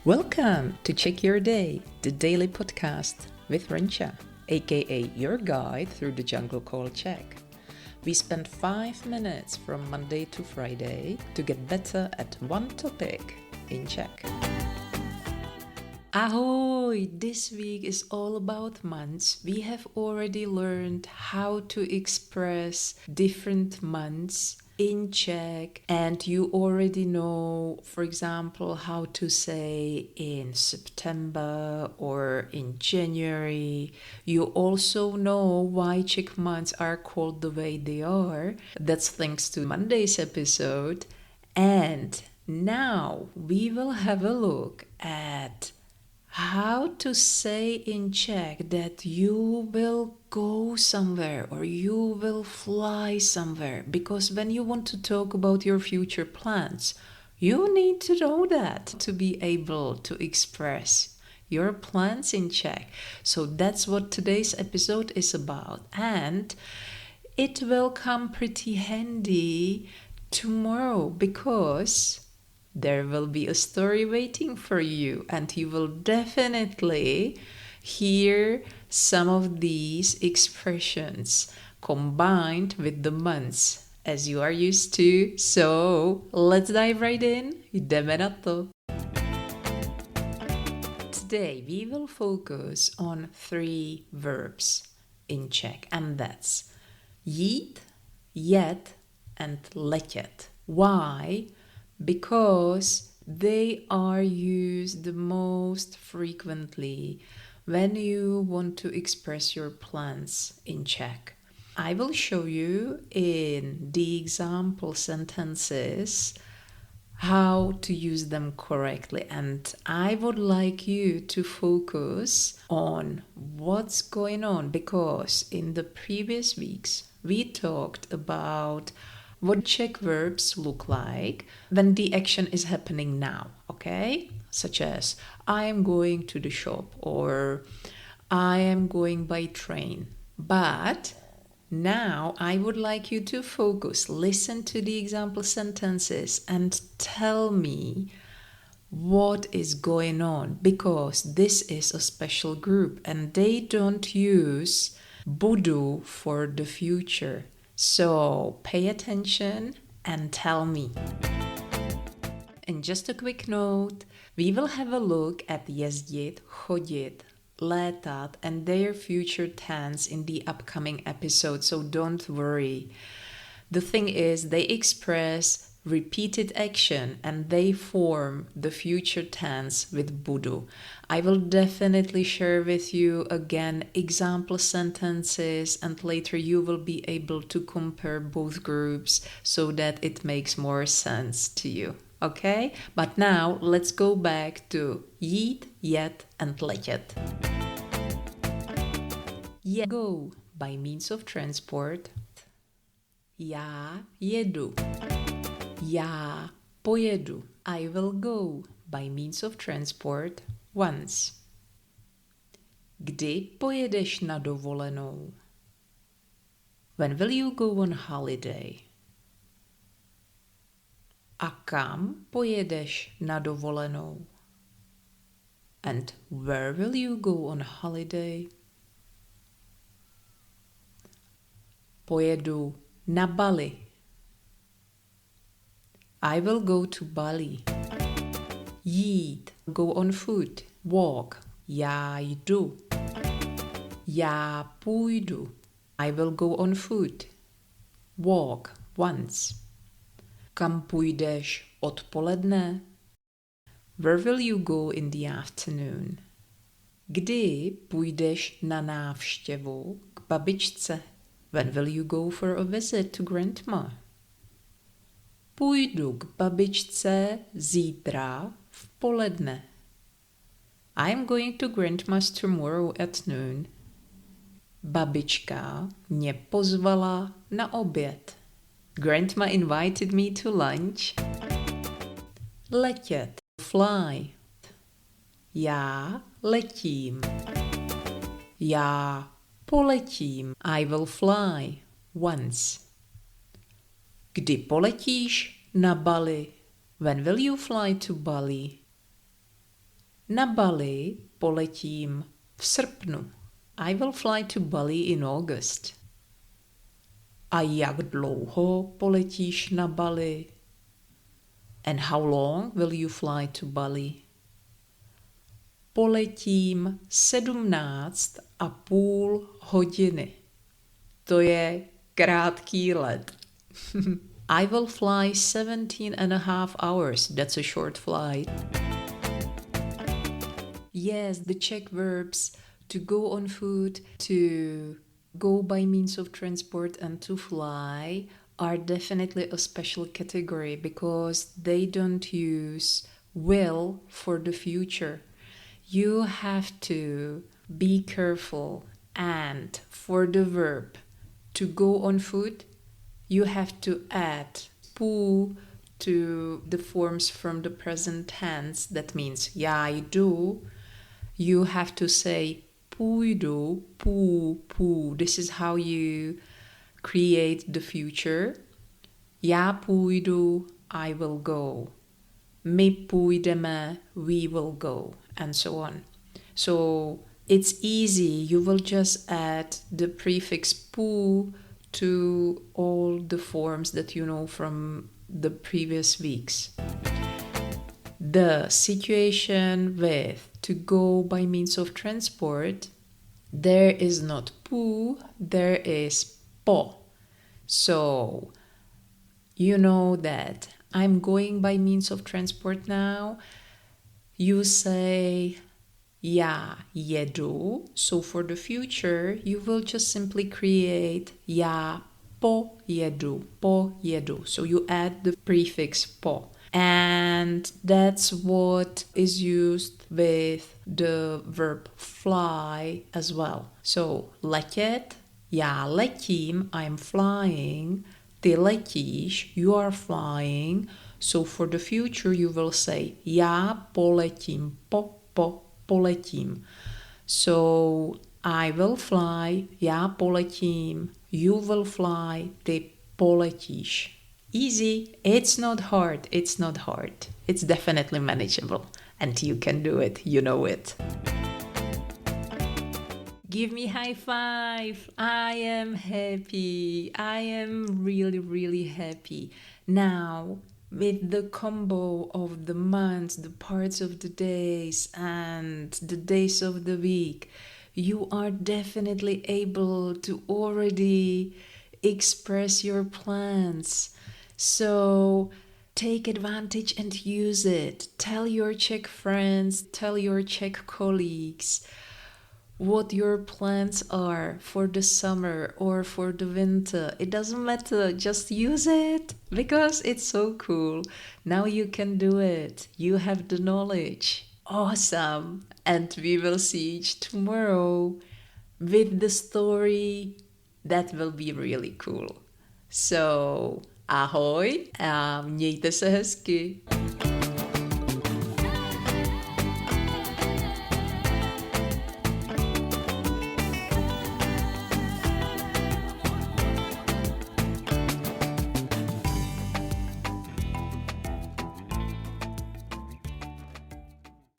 Welcome to Check Your Day, the daily podcast with Renča, aka your guide through the jungle called Czech. We spend 5 minutes from Monday to Friday to get better at one topic in Czech. Ahoy! This week is all about months. We have already learned how to express different months in Czech, and you already know, for example, how to say in September or in January. You also know why Czech months are called the way they are. That's thanks to Monday's episode. And now we will have a look at how to say in Czech that you will go somewhere or you will fly somewhere. Because when you want to talk about your future plans, you need to know that to be able to express your plans in Czech. So that's what today's episode is about. And it will come pretty handy tomorrow because there will be a story waiting for you, and you will definitely hear some of these expressions combined with the months as you are used to. So let's dive right in. Jdeme na to. Today we will focus on 3 verbs in Czech, and that's jít, jet, and letět. Why? Because they are used the most frequently when you want to express your plans in Czech. I will show you in the example sentences how to use them correctly, and I would like you to focus on what's going on, because in the previous weeks we talked about what Czech verbs look like when the action is happening now, okay? Such as, I am going to the shop or I am going by train. But now I would like you to focus, listen to the example sentences and tell me what is going on, because this is a special group and they don't use BUDU for the future. So pay attention and tell me. And just a quick note, we will have a look at jezdit, chodit, létat and their future tense in the upcoming episode, so don't worry. The thing is, they express repeated action and they form the future tense with BUDU. I will definitely share with you again example sentences, and later you will be able to compare both groups so that it makes more sense to you. Okay? But now let's go back to jít, jet and letět. Go by means of transport. Já jedu. Já pojedu. I will go by means of transport once. Kdy pojedeš na dovolenou? When will you go on holiday? A kam pojedeš na dovolenou? And where will you go on holiday? Pojedu na Bali. I will go to Bali. Jít, go on foot. Walk, já jdu. Já půjdu. I will go on foot. Walk once. Kam půjdeš odpoledne? Where will you go in the afternoon? Kdy půjdeš na návštěvu k babičce? When will you go for a visit to grandma? Půjdu k babičce zítra v poledne. I'm going to grandma's tomorrow at noon. Babička mě pozvala na oběd. Grandma invited me to lunch. Letět, fly. Já letím. Já poletím. I will fly once. Kdy poletíš na Bali? When will you fly to Bali? Na Bali poletím v srpnu. I will fly to Bali in August. A jak dlouho poletíš na Bali? And how long will you fly to Bali? Poletím 17,5 hodiny. To je krátký let. I will fly 17.5 hours. That's a short flight. Yes, the Czech verbs to go on foot, to go by means of transport, and to fly are definitely a special category because they don't use will for the future. You have to be careful, and for the verb to go on foot, you have to add pů to the forms from the present tense. That means já jdu. You have to say půjdu, pů. This is how you create the future. Já půjdu, I will go. My půjdeme, we will go, and so on. So it's easy. You will just add the prefix pů to all the forms that you know from the previous weeks. The situation with to go by means of transport, there is not pů, there is po. So you know that I'm going by means of transport now. You say já jedu. So for the future, you will just simply create já pojedu. So you add the prefix po. And that's what is used with the verb fly as well. So letět, já letím, I'm flying. Ty letíš, you are flying. So for the future you will say já poletím, poletím. So I will fly, já poletím, you will fly, ty poletíš. Easy. It's not hard. It's definitely manageable. And you can do it. You know it. Give me high five. I am happy. I am really, really happy. Now, with the combo of the months, the parts of the days, and the days of the week, you are definitely able to already express your plans. So take advantage and use it. Tell your Czech friends, tell your Czech colleagues what your plans are for the summer or for the winter. It doesn't matter, just use it because it's so cool. Now you can do it. You have the knowledge. Awesome. And we will see each tomorrow with the story. That will be really cool. So ahoj a mějte se hezky.